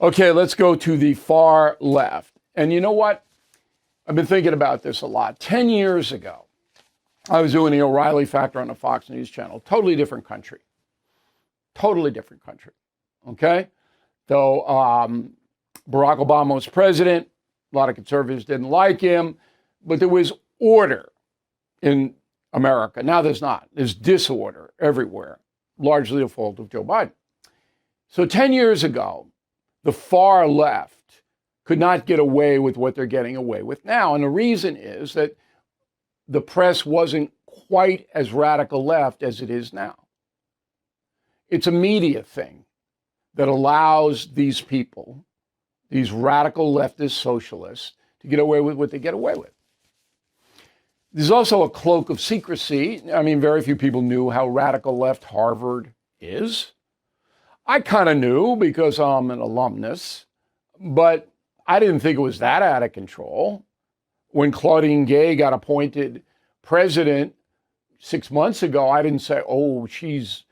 Okay, let's go to the far left. And you know what? I've been thinking about this a lot. 10 years ago, I was doing the O'Reilly Factor on the Fox News channel. Totally different country. Totally different country. Okay? So Barack Obama was president. A lot of conservatives didn't like him. But there was order in America. Now there's not. There's disorder everywhere, largely the fault of Joe Biden. So 10 years ago, the far left could not get away with what they're getting away with now. And the reason is that the press wasn't quite as radical left as it is now. It's a media thing that allows these people, these radical leftist socialists, to get away with what they get away with. There's also a cloak of secrecy. I mean, very few people knew how radical left Harvard is. I kind of knew because I'm an alumnus, but I didn't think it was that out of control. When Claudine Gay got appointed president 6 months ago, I didn't say, oh, she's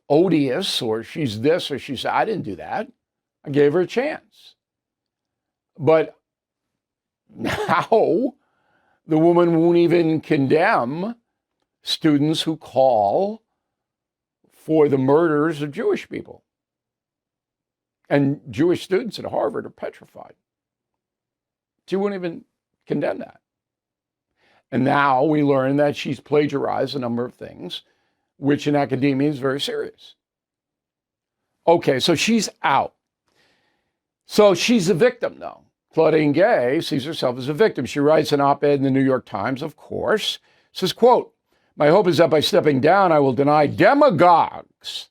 odious or she's this or she's that. I didn't do that. I gave her a chance. But now the woman won't even condemn students who call for the murders of Jewish people. And Jewish students at Harvard are petrified. She wouldn't even condemn that. And now we learn that she's plagiarized a number of things, which in academia is very serious. Okay, so she's out. So she's a victim, though. Claudine Gay sees herself as a victim. She writes an op-ed in the New York Times, of course, says, quote, "My hope is that by stepping down, I will deny demagogues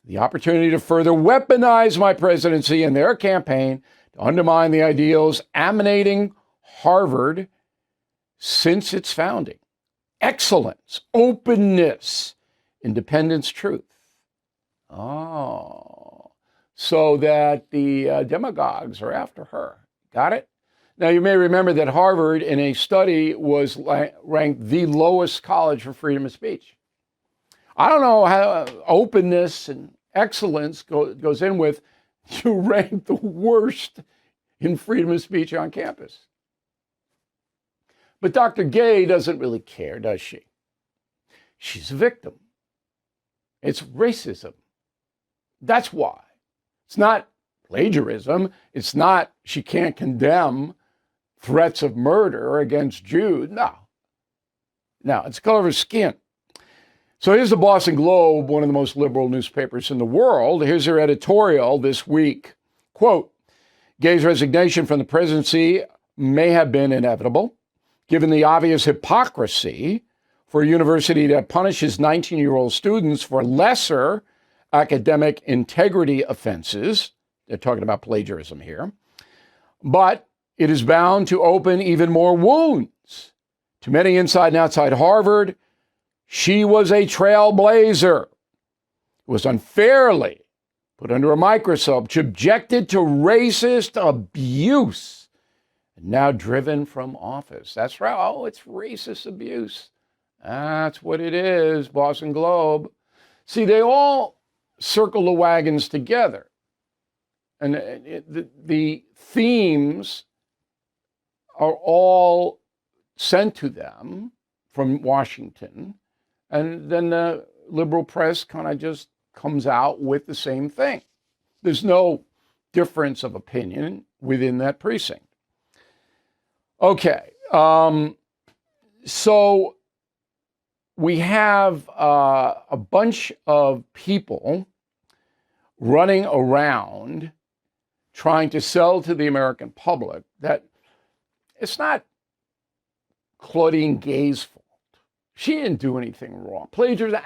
the opportunity to further weaponize my presidency and their campaign to undermine the ideals animating Harvard since its founding. Excellence, openness, independence, truth." Oh, so that the demagogues are after her. Got it? Now, you may remember that Harvard, in a study, was ranked the lowest college for freedom of speech. I don't know how openness and excellence goes in with you rank the worst in freedom of speech on campus. But Dr. Gay doesn't really care, does she? She's a victim. It's racism. That's why. It's not plagiarism. It's not she can't condemn threats of murder against Jews. No, it's the color of her skin. So here's the Boston Globe, one of the most liberal newspapers in the world. Here's their editorial this week. Quote, "Gay's resignation from the presidency may have been inevitable, given the obvious hypocrisy for a university that punishes 19-year-old students for lesser academic integrity offenses." They're talking about plagiarism here. "But it is bound to open even more wounds. To many inside and outside Harvard, she was a trailblazer who was unfairly put under a microscope, subjected to racist abuse, and now driven from office." That's right. Oh, it's racist abuse. That's what it is, Boston Globe. See, they all circle the wagons together. And the themes are all sent to them from Washington. And then the liberal press kind of just comes out with the same thing. There's no difference of opinion within that precinct. Okay, so we have a bunch of people running around trying to sell to the American public that it's not Claudine Gay's fault. She didn't do anything wrong. Plagiarism,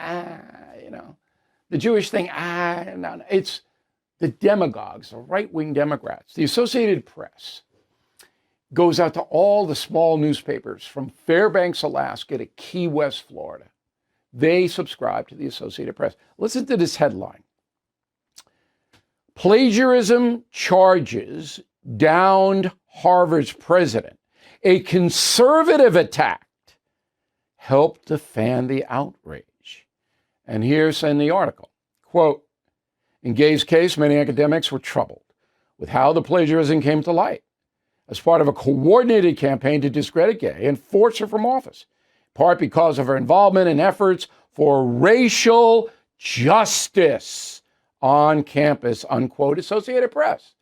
the Jewish thing, no. It's the demagogues, the right-wing Democrats. The Associated Press goes out to all the small newspapers from Fairbanks, Alaska to Key West, Florida. They subscribe to the Associated Press. Listen to this headline. "Plagiarism charges downed Harvard's president. A conservative attack helped to fan the outrage." And here's in the article, quote, "In Gay's case, many academics were troubled with how the plagiarism came to light as part of a coordinated campaign to discredit Gay and force her from office, in part because of her involvement in efforts for racial justice on campus, unquote, Associated Press.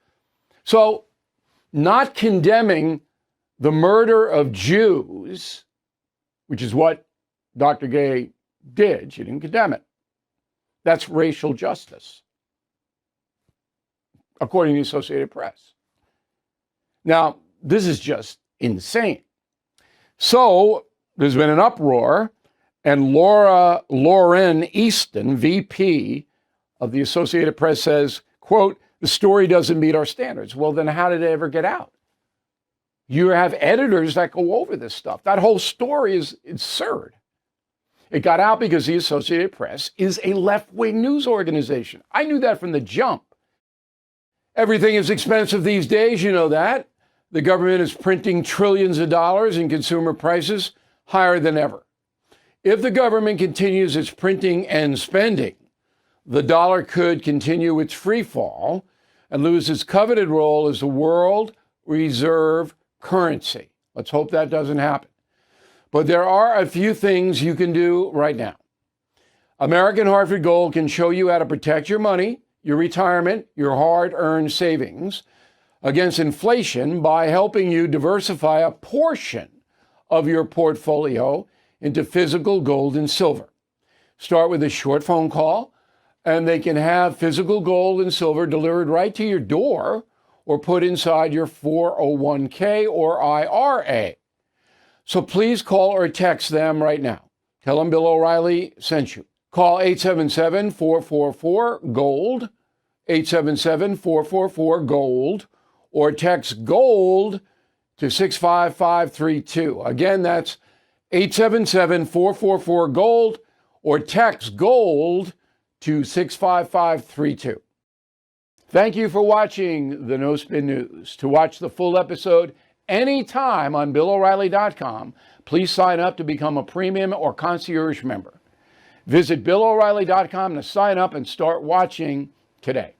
So, not condemning the murder of Jews, which is what Dr. Gay did, she didn't condemn it. That's racial justice, according to the Associated Press. Now, this is just insane. So, there's been an uproar, and Lauren Easton, VP of the Associated Press, says, quote, the story doesn't meet our standards. Well, then how did it ever get out? You have editors that go over this stuff. That whole story is absurd. It got out because the Associated Press is a left-wing news organization. I knew that from the jump. Everything is expensive these days, you know that. The government is printing trillions of dollars and consumer prices higher than ever. If the government continues its printing and spending, the dollar could continue its free fall and lose its coveted role as the world reserve currency. Let's hope that doesn't happen. But there are a few things you can do right now. American Hartford Gold can show you how to protect your money, your retirement, your hard-earned savings against inflation by helping you diversify a portion of your portfolio into physical gold and silver. Start with a short phone call, and they can have physical gold and silver delivered right to your door or put inside your 401k or IRA. So please call or text them right now. Tell them Bill O'Reilly sent you. Call 877-444-GOLD, 877-444-GOLD, or text GOLD to 65532. Again, that's 877-444-GOLD, or text GOLD to 65532. Thank you for watching the No Spin News. To watch the full episode anytime on BillO'Reilly.com, please sign up to become a premium or concierge member. Visit BillO'Reilly.com to sign up and start watching today.